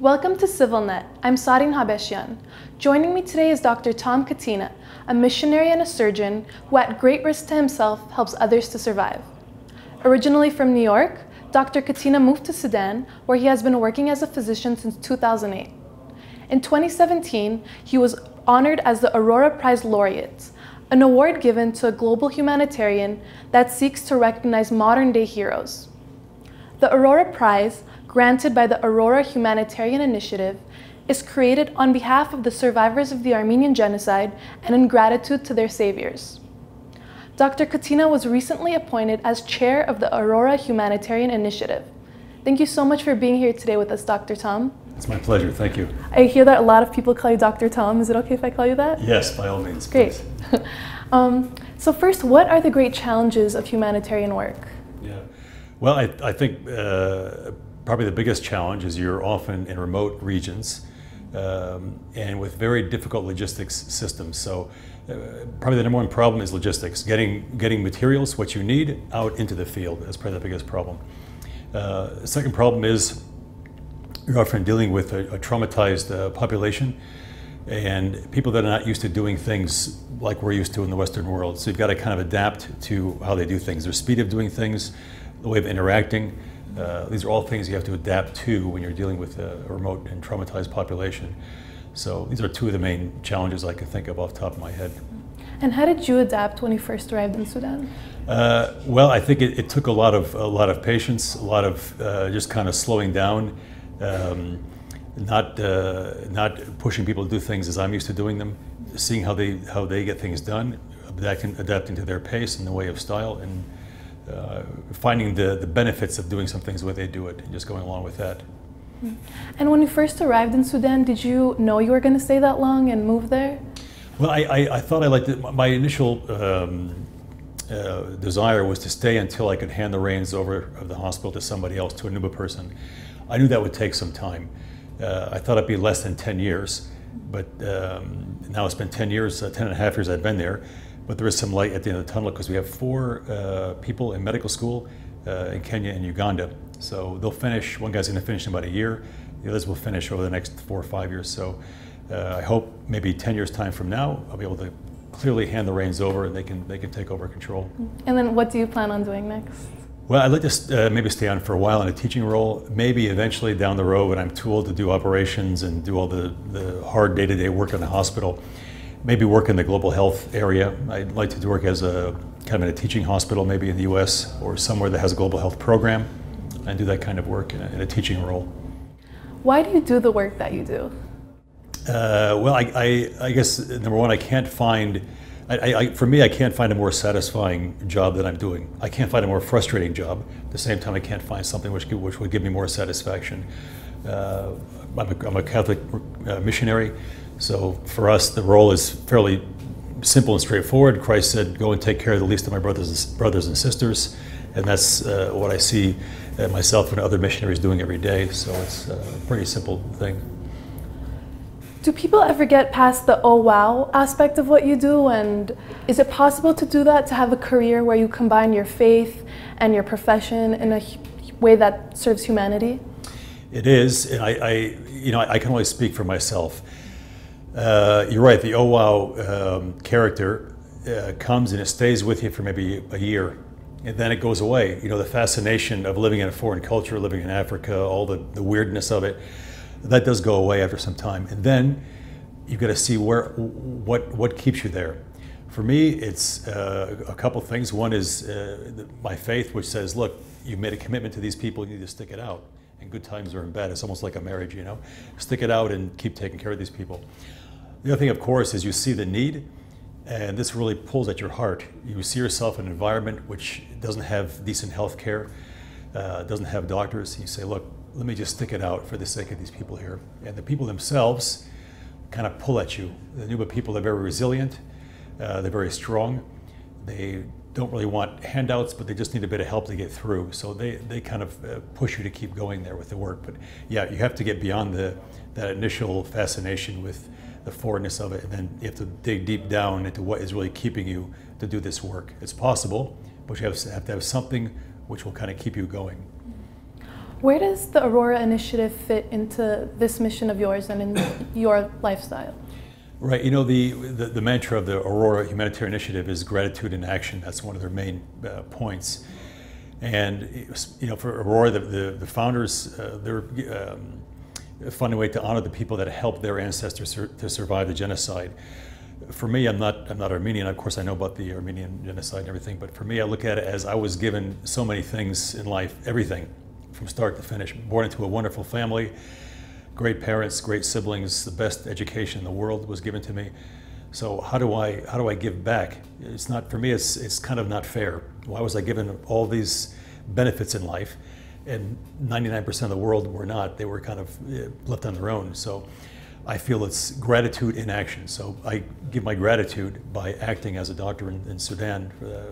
Welcome to CivilNet. I'm Sareen Habeshian. Joining me today is Dr. Tom Catena, a missionary and a surgeon who at great risk to himself helps others to survive. Originally from New York, Dr. Catena moved to Sudan, where he has been working as a physician since 2008. In 2017, he was honored as the Aurora Prize Laureate, an award given to a global humanitarian that seeks to recognize modern-day heroes. The Aurora Prize, granted by the Aurora Humanitarian Initiative, is created on behalf of the survivors of the Armenian Genocide and in gratitude to their saviors. Dr. Catena was recently appointed as chair of the Aurora Humanitarian Initiative. Thank you so much for being here today with us, Dr. Tom. It's my pleasure, thank you. I hear that a lot of people call you Dr. Tom. Is it okay if I call you that? Yes, by all means. Great. So first, what are the great challenges of humanitarian work? Yeah, well, I think probably the biggest challenge is you're often in remote regions and with very difficult logistics systems. So probably the number one problem is logistics, getting materials, what you need, out into the field. That's probably the biggest problem. The second problem is you're often dealing with a traumatized population and people that are not used to doing things like we're used to in the Western world. So you've got to kind of adapt to how they do things, their speed of doing things, the way of interacting. These are all things you have to adapt to when you're dealing with a remote and traumatized population. So these are two of the main challenges I can think of off the top of my head. And how did you adapt when you first arrived in Sudan? Well, I think it took a lot of patience, a lot of just kind of slowing down, not pushing people to do things as I'm used to doing them, seeing how they get things done, adapting to their pace and the way of style, and finding the benefits of doing some things the way they do it, and just going along with that. And when you first arrived in Sudan, did you know you were going to stay that long and move there? Well, I thought I liked it. My initial desire was to stay until I could hand the reins over of the hospital to somebody else, to a Nuba person. I knew that would take some time. I thought it'd be less than 10 years, but now it's been 10 years, 10 and a half years I've been there. But there is some light at the end of the tunnel because we have 4 people in medical school in Kenya and Uganda. So they'll finish, one guy's going to finish in about a year, the others will finish over the next 4 or 5 years. So I hope maybe 10 years time from now, I'll be able to clearly hand the reins over and they can take over control. And then what do you plan on doing next? Well, I'd like to maybe stay on for a while in a teaching role, maybe eventually down the road when I'm too old to do operations and do all the hard day-to-day work in the hospital, maybe work in the global health area. I'd like to work as a kind of in a teaching hospital, maybe in the US or somewhere that has a global health program, and do that kind of work in a teaching role. Why do you do the work that you do? Well, I guess, number one, I can't find, for me, I can't find a more satisfying job than I'm doing. I can't find a more frustrating job. At the same time, I can't find something which would give me more satisfaction. I'm a Catholic missionary, so for us, the role is fairly simple and straightforward. Christ said, go and take care of the least of my brothers and sisters, and that's what I see myself and other missionaries doing every day, so it's a pretty simple thing. Do people ever get past the oh wow aspect of what you do, and is it possible to do that, to have a career where you combine your faith and your profession in a way that serves humanity? It is, and I can only speak for myself. You're right, the oh wow character comes and it stays with you for maybe a year, and then it goes away. You know, the fascination of living in a foreign culture, living in Africa, all the weirdness of it, that does go away after some time. And then you've got to see what keeps you there. For me, it's a couple things. One is my faith, which says, look, you've made a commitment to these people, you need to stick it out. In good times or in bad, it's almost like a marriage, you know? Stick it out and keep taking care of these people. The other thing, of course, is you see the need, and this really pulls at your heart. You see yourself in an environment which doesn't have decent health care, doesn't have doctors. You say, look, let me just stick it out for the sake of these people here. And the people themselves kind of pull at you. The Nuba people are very resilient, they're very strong. They don't really want handouts, but they just need a bit of help to get through. So they kind of push you to keep going there with the work. But yeah, you have to get beyond that initial fascination with the foreignness of it, and then you have to dig deep down into what is really keeping you to do this work. It's possible, but you have to have something which will kind of keep you going. Where does the Aurora Initiative fit into this mission of yours and in your lifestyle? Right, you know, the mantra of the Aurora Humanitarian Initiative is gratitude in action. That's one of their main points. And, you know, for Aurora, the founders, they're finding a way to honor the people that helped their ancestors to survive the genocide. For me, I'm not Armenian. Of course, I know about the Armenian Genocide and everything, but for me, I look at it as I was given so many things in life, everything, from start to finish. Born into a wonderful family, great parents, great siblings, the best education in the world was given to me. So how do I give back? It's not, for me, it's kind of not fair. Why was I given all these benefits in life and 99% of the world were not? They were kind of left on their own. So I feel it's gratitude in action. So I give my gratitude by acting as a doctor in Sudan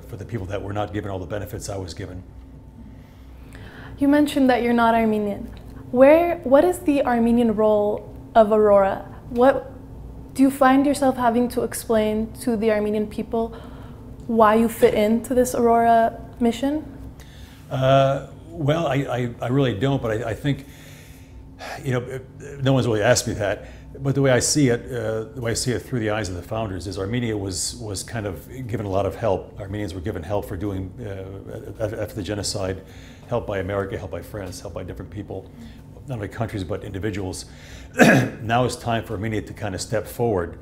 for the people that were not given all the benefits I was given. You mentioned that you're not Armenian. What is the Armenian role of Aurora? What do you find yourself having to explain to the Armenian people why you fit into this Aurora mission? Well, I really don't, but I think, you know, no one's really asked me that. But the way I see it, through the eyes of the founders, is Armenia was kind of given a lot of help. Armenians were given help for doing, after the genocide, help by America, help by France, help by different people, not only countries but individuals. Now it's time for Armenia to kind of step forward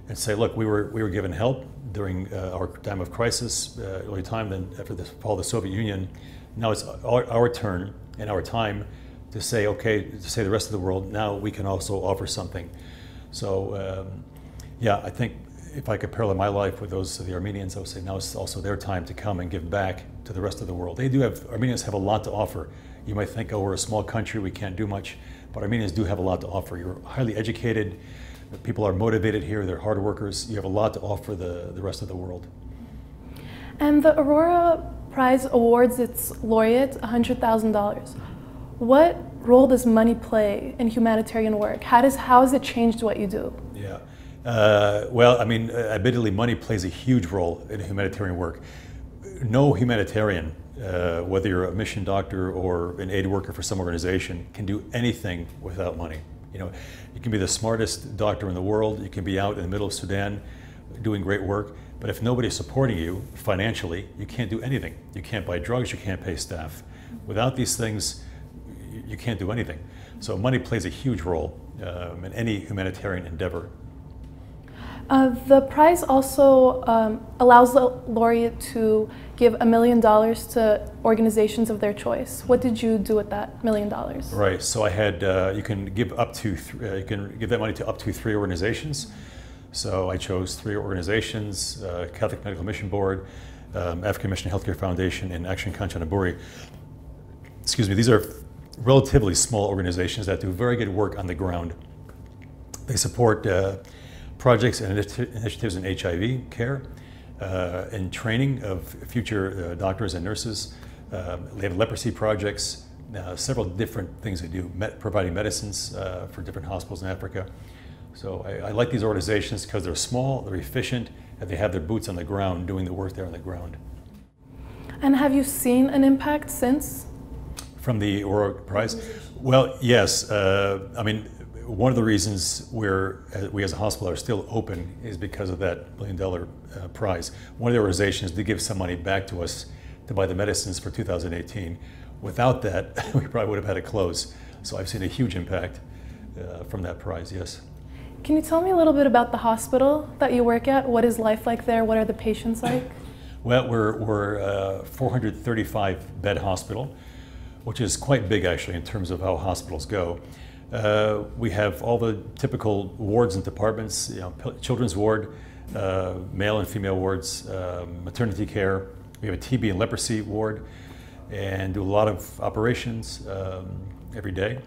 and say, look, we were given help during our time of crisis, early time, then after the fall of the Soviet Union. Now it's our turn and our time to say, okay, to say the rest of the world, now we can also offer something. So, yeah, I think if I could parallel my life with those of the Armenians, I would say now it's also their time to come and give back to the rest of the world. Armenians have a lot to offer. You might think, oh, we're a small country, we can't do much, but Armenians do have a lot to offer. You're highly educated, people are motivated here, they're hard workers. You have a lot to offer the rest of the world. And the Aurora Prize awards its laureate $100,000. What role does money play in humanitarian work? How has it changed what you do? Yeah, well, I mean, admittedly, money plays a huge role in humanitarian work. No humanitarian, whether you're a mission doctor or an aid worker for some organization, can do anything without money. You know, you can be the smartest doctor in the world, you can be out in the middle of Sudan doing great work, but if nobody's supporting you financially, you can't do anything. You can't buy drugs, you can't pay staff. Without these things, you can't do anything. So money plays a huge role in any humanitarian endeavor. The prize also allows the laureate to give $1 million to organizations of their choice. What did you do with that $1 million? Right. So I had you can give that money to up to 3 organizations. So I chose 3 organizations: Catholic Medical Mission Board, African Mission Healthcare Foundation, and Action Kanchanaburi. Excuse me. These are relatively small organizations that do very good work on the ground. They support projects and initiatives in HIV care, and training of future doctors and nurses. They have leprosy projects, several different things they do, providing medicines for different hospitals in Africa. So I like these organizations because they're small, they're efficient, and they have their boots on the ground doing the work there on the ground. And have you seen an impact since? From the Aurora Prize? Well, yes. I mean, one of the reasons we as a hospital are still open is because of that $1 million prize. One of the organizations did give some money back to us to buy the medicines for 2018. Without that, we probably would have had to close. So I've seen a huge impact from that prize, yes. Can you tell me a little bit about the hospital that you work at? What is life like there? What are the patients like? Well, we're a 435 bed hospital, which is quite big actually in terms of how hospitals go. We have all the typical wards and departments, you know, children's ward, male and female wards, maternity care. We have a TB and leprosy ward and do a lot of operations every day.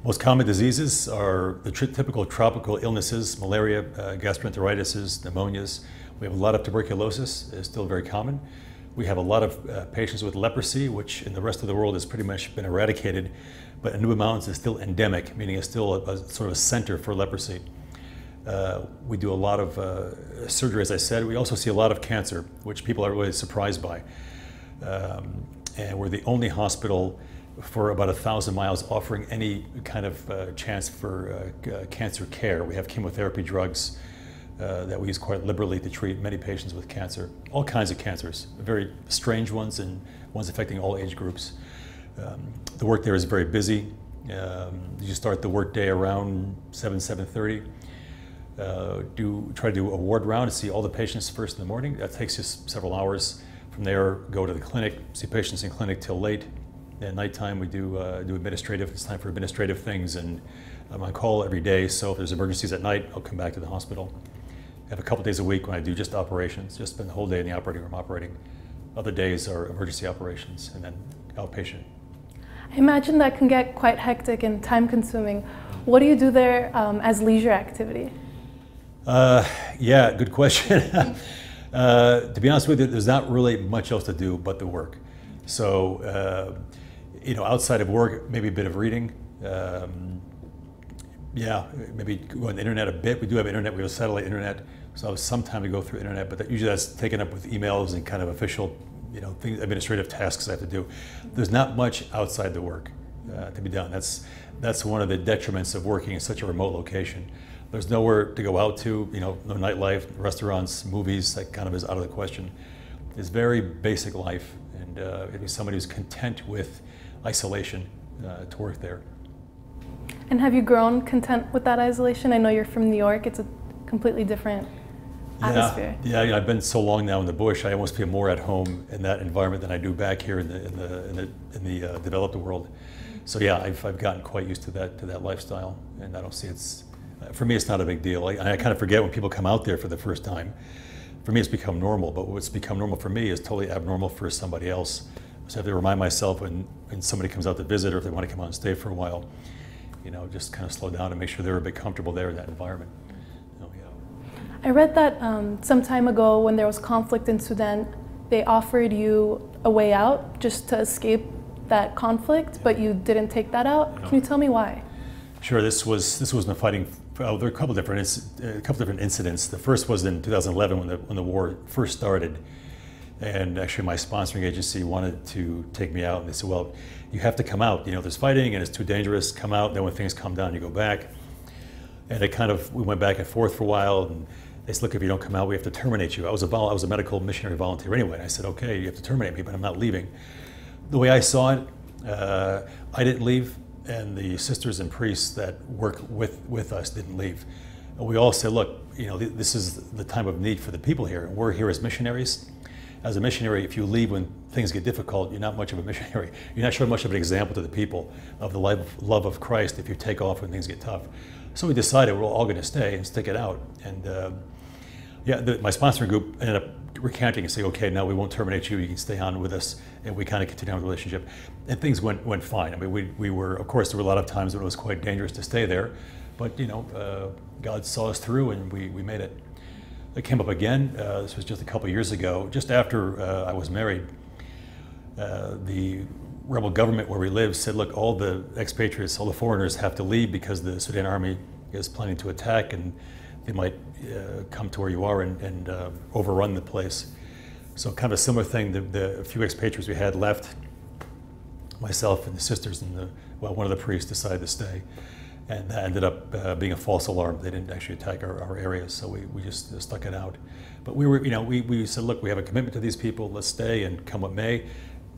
Most common diseases are the typical tropical illnesses: malaria, gastroenteritis, pneumonias. We have a lot of tuberculosis, is still very common. We have a lot of patients with leprosy, which in the rest of the world has pretty much been eradicated, but in Nuba Mountains is still endemic, meaning it's still a sort of a center for leprosy. We do a lot of surgery, as I said. We also see a lot of cancer, which people are really surprised by. And we're the only hospital for about 1,000 miles, offering any kind of chance for cancer care. We have chemotherapy drugs that we use quite liberally to treat many patients with cancer, all kinds of cancers, very strange ones and ones affecting all age groups. The work there is very busy. You start the work day around 7:30. Try to do a ward round and see all the patients first in the morning. That takes just several hours. From there, go to the clinic, see patients in clinic till late. At nighttime, we do administrative. It's time for administrative things, and I'm on call every day. So if there's emergencies at night, I'll come back to the hospital. I have a couple days a week when I do just operations, just spend the whole day in the operating room operating. Other days are emergency operations, and then outpatient. I imagine that can get quite hectic and time-consuming. What do you do there as leisure activity? Yeah, good question. To be honest with you, there's not really much else to do but the work. So, you know, outside of work, maybe a bit of reading. Yeah, maybe go on the internet a bit. We do have internet. We have satellite internet, so I have some time to go through internet. But usually that's taken up with emails and kind of official, you know, things, administrative tasks I have to do. There's not much outside the work to be done. That's one of the detriments of working in such a remote location. There's nowhere to go out to. You know, no nightlife, restaurants, movies. That kind of is out of the question. It's very basic life, and it is somebody who's content with isolation to work there. And have you grown content with that isolation? I know you're from New York. It's a completely different atmosphere. Yeah, you know, I've been so long now in the bush. I almost feel more at home in that environment than I do back here in the developed world. So yeah, I've gotten quite used to that lifestyle, and I don't see it's for me. It's not a big deal. I kind of forget when people come out there for the first time. For me, it's become normal. But what's become normal for me is totally abnormal for somebody else. So I have to remind myself when somebody comes out to visit, or if they want to come out and stay for a while, you know, just kind of slow down and make sure they're a bit comfortable there in that environment. So, yeah. I read that some time ago when there was conflict in Sudan, they offered you a way out just to escape that conflict, but you didn't take that out. Can you tell me why? Sure. This was the fighting. There are a couple different incidents. The first was in 2011 when the war first started, and actually my sponsoring agency wanted to take me out, and they said, "Well, you have to come out. You know, there's fighting, and it's too dangerous. Come out. Then when things calm down, you go back." And we went back and forth for a while, and they said, "Look, if you don't come out, we have to terminate you." I was a medical missionary volunteer anyway. And I said, "Okay, you have to terminate me, but I'm not leaving." The way I saw it, I didn't leave, and the sisters and priests that work with us didn't leave. And we all said, "Look, you know, this is the time of need for the people here, and we're here as missionaries. As a missionary, if you leave when things get difficult, you're not much of a missionary. You're not showing much of an example to the people of the love of Christ if you take off when things get tough." So we decided we're all going to stay and stick it out. And yeah, my sponsoring group ended up recanting and saying, "Okay, now we won't terminate you. You can stay on with us." And we kind of continued on the relationship, and things went fine. I mean, we were, of course, there were a lot of times when it was quite dangerous to stay there, but you know, God saw us through, and we made it. It came up again. This was just a couple years ago, just after I was married. The rebel government where we live said, "Look, all the expatriates, all the foreigners have to leave because the Sudan army is planning to attack, and they might come to where you are and overrun the place." So kind of a similar thing. The few expatriates we had left, myself and the sisters and one of the priests decided to stay. And that ended up being a false alarm. They didn't actually attack our areas, so we just stuck it out. But we were, you know, we said, "Look, we have a commitment to these people. Let's stay, and come what may,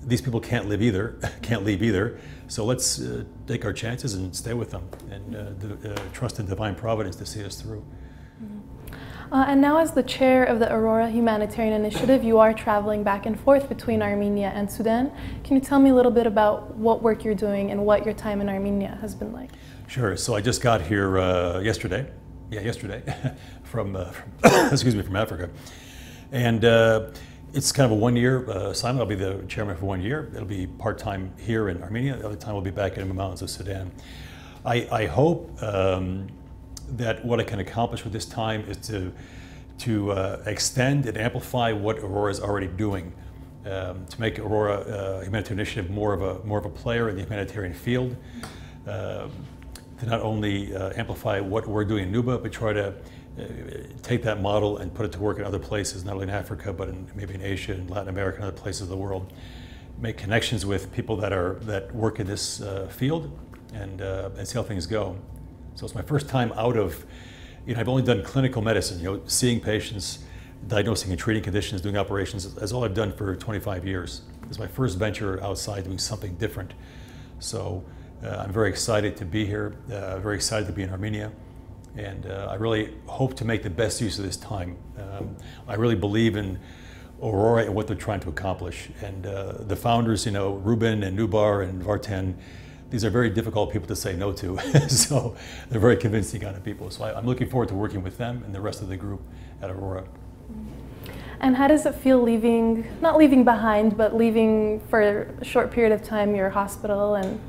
these people can't leave either. So let's take our chances and stay with them, and trust in divine providence to see us through." And now, as the chair of the Aurora Humanitarian Initiative, you are traveling back and forth between Armenia and Sudan. Can you tell me a little bit about what work you're doing and what your time in Armenia has been like? Sure. So I just got here yesterday. Yeah, yesterday from from Africa, and it's kind of a one-year assignment. I'll be the chairman for 1 year. It'll be part-time here in Armenia. The other time we'll be back in the mountains of Sudan. I hope that what I can accomplish with this time is to extend and amplify what Aurora is already doing, to make Aurora Humanitarian Initiative more of a player in the humanitarian field. To not only amplify what we're doing in Nuba, but try to take that model and put it to work in other places, not only in Africa, but maybe in Asia and Latin America and other places of the world. make connections with people that work in this field, and see how things go. So it's my first time out of, I've only done clinical medicine, seeing patients, diagnosing and treating conditions, doing operations. That's all I've done for 25 years. It's my first venture outside doing something different. So I'm very excited to be here, very excited to be in Armenia. And I really hope to make the best use of this time. I really believe in Aurora and what they're trying to accomplish. And the founders, Ruben and Nubar and Vartan, these are very difficult people to say no to. So they're very convincing kind of people. So I'm looking forward to working with them and the rest of the group at Aurora. And how does it feel leaving, not leaving behind, but leaving for a short period of time your hospital and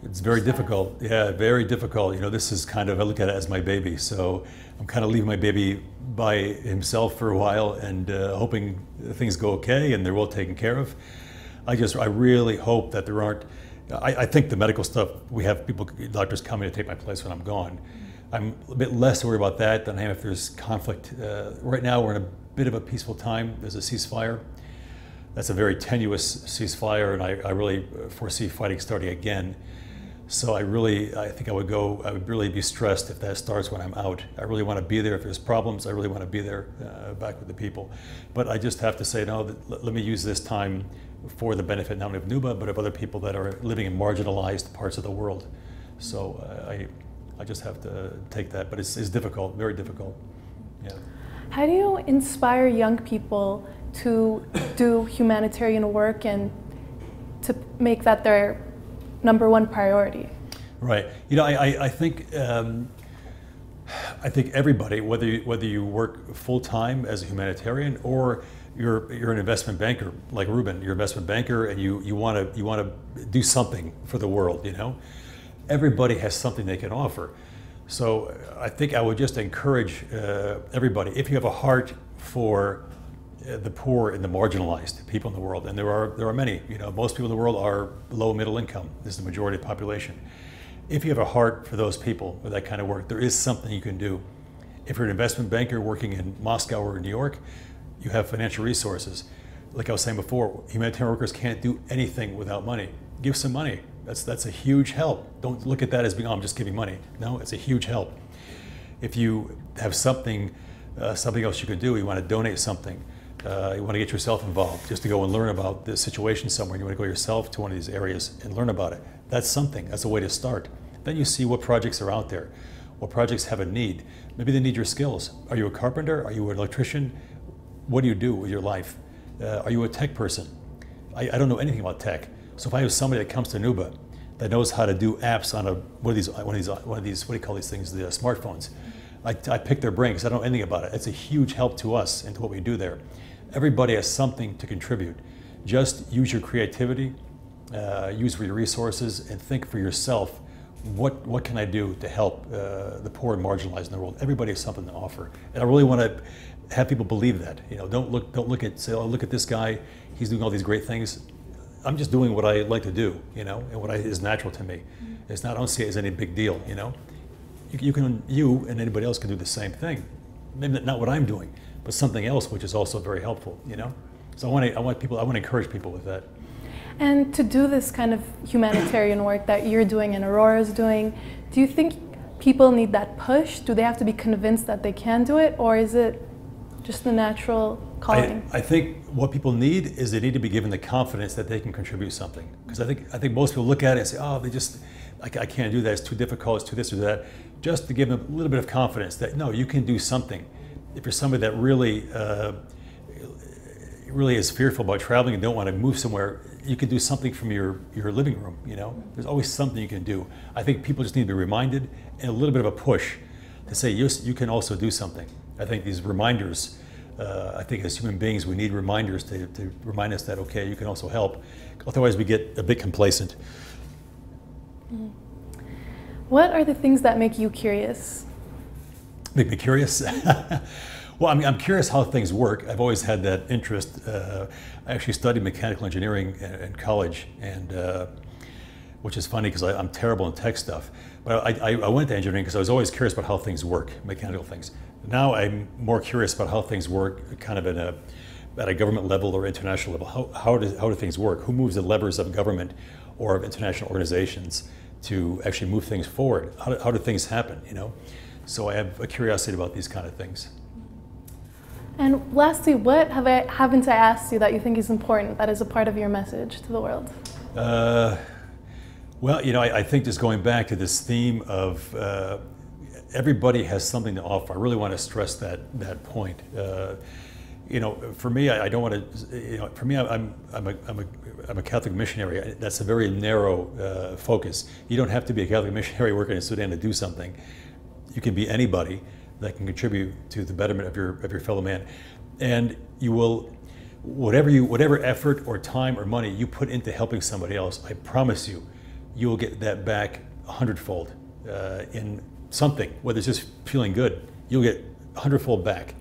It's very difficult. Yeah, very difficult. This is kind of, I look at it as my baby. So I'm kind of leaving my baby by himself for a while and hoping things go okay and they're well taken care of. I really hope that there aren't, I think the medical stuff, we have doctors coming to take my place when I'm gone. I'm a bit less worried about that than I am if there's conflict. Right now we're in a bit of a peaceful time. There's a ceasefire. That's a very tenuous ceasefire, and I really foresee fighting starting again. So I think I would really be stressed if that starts when I'm out. I really want to be there if there's problems. I really want to be there back with the people. But I just have to say, no, let me use this time for the benefit not only of Nuba, but of other people that are living in marginalized parts of the world. So I just have to take that, but it's difficult, very difficult. Yeah. How do you inspire young people to do humanitarian work and to make that their #1 priority? Right. I think everybody, whether you work full time as a humanitarian or you're an investment banker like Ruben, you're an investment banker and you want to do something for the world. Everybody has something they can offer. So I think I would just encourage everybody, if you have a heart for the poor and the marginalized people in the world, and there are many. Most people in the world are low middle income. This is the majority of the population. If you have a heart for those people with that kind of work, there is something you can do. If you're an investment banker working in Moscow or New York, you have financial resources. Like I was saying before, humanitarian workers can't do anything without money. Give some money. That's a huge help. Don't look at that as being, oh, I'm just giving money. No, it's a huge help. If you have something else you can do, you want to donate something. You want to get yourself involved, just to go and learn about the situation somewhere. You want to go yourself to one of these areas and learn about it. That's something. That's a way to start. Then you see what projects are out there, what projects have a need. Maybe they need your skills. Are you a carpenter? Are you an electrician? What do you do with your life? Are you a tech person? I don't know anything about tech. So if I have somebody that comes to Nuba that knows how to do apps on one of these, what do you call these things? The smartphones. I pick their brain because I don't know anything about it. It's a huge help to us and to what we do there. Everybody has something to contribute. Just use your creativity, use your resources, and think for yourself, what can I do to help the poor and marginalized in the world? Everybody has something to offer. And I really want to have people believe that. Don't look at, say, oh, look at this guy, he's doing all these great things. I'm just doing what I like to do, and what is natural to me. It's not, I don't see it as any big deal, You and anybody else can do the same thing. Maybe not what I'm doing, but something else which is also very helpful, So I want to encourage people with that. And to do this kind of humanitarian work that you're doing and Aurora's doing, do you think people need that push? Do they have to be convinced that they can do it, or is it just the natural calling? I think what people need is they need to be given the confidence that they can contribute something. Because I think most people look at it and say, oh, I can't do that, it's too difficult, it's too this or that. Just to give them a little bit of confidence that, no, you can do something. If you're somebody that really is fearful about traveling and don't want to move somewhere, you can do something from your living room, There's always something you can do. I think people just need to be reminded and a little bit of a push to say, yes, you can also do something. I think these reminders, I think as human beings, we need reminders to remind us that, okay, you can also help. Otherwise we get a bit complacent. What are the things that make you curious? Make me curious? Well, I'm curious how things work. I've always had that interest. I actually studied mechanical engineering in college, and which is funny because I'm terrible in tech stuff. But I went to engineering because I was always curious about how things work, mechanical things. Now I'm more curious about how things work kind of in at a government level or international level, how do things work? Who moves the levers of government or of international organizations to actually move things forward? How do things happen, you know? So I have a curiosity about these kind of things. And lastly, what haven't I asked you that you think is important, that is a part of your message to the world? Well, you know, I think just going back to this theme of everybody has something to offer. I really want to stress that point. You know, for me, I don't want to. You know, for me, I'm a Catholic missionary. That's a very narrow focus. You don't have to be a Catholic missionary working in Sudan to do something. You can be anybody that can contribute to the betterment of your fellow man, and you will, whatever effort or time or money you put into helping somebody else, I promise you, you will get that back 100-fold in something. Whether it's just feeling good, you'll get 100-fold back.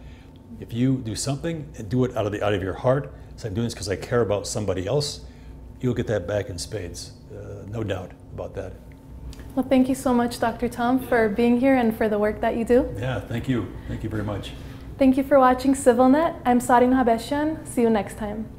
If you do something and do it out of your heart, so I'm doing this because I care about somebody else, you'll get that back in spades. No doubt about that. Well, thank you so much, Dr. Tom, for being here and for the work that you do. Yeah, thank you. Thank you very much. Thank you for watching CivilNet. I'm Sareen Habeshian. See you next time.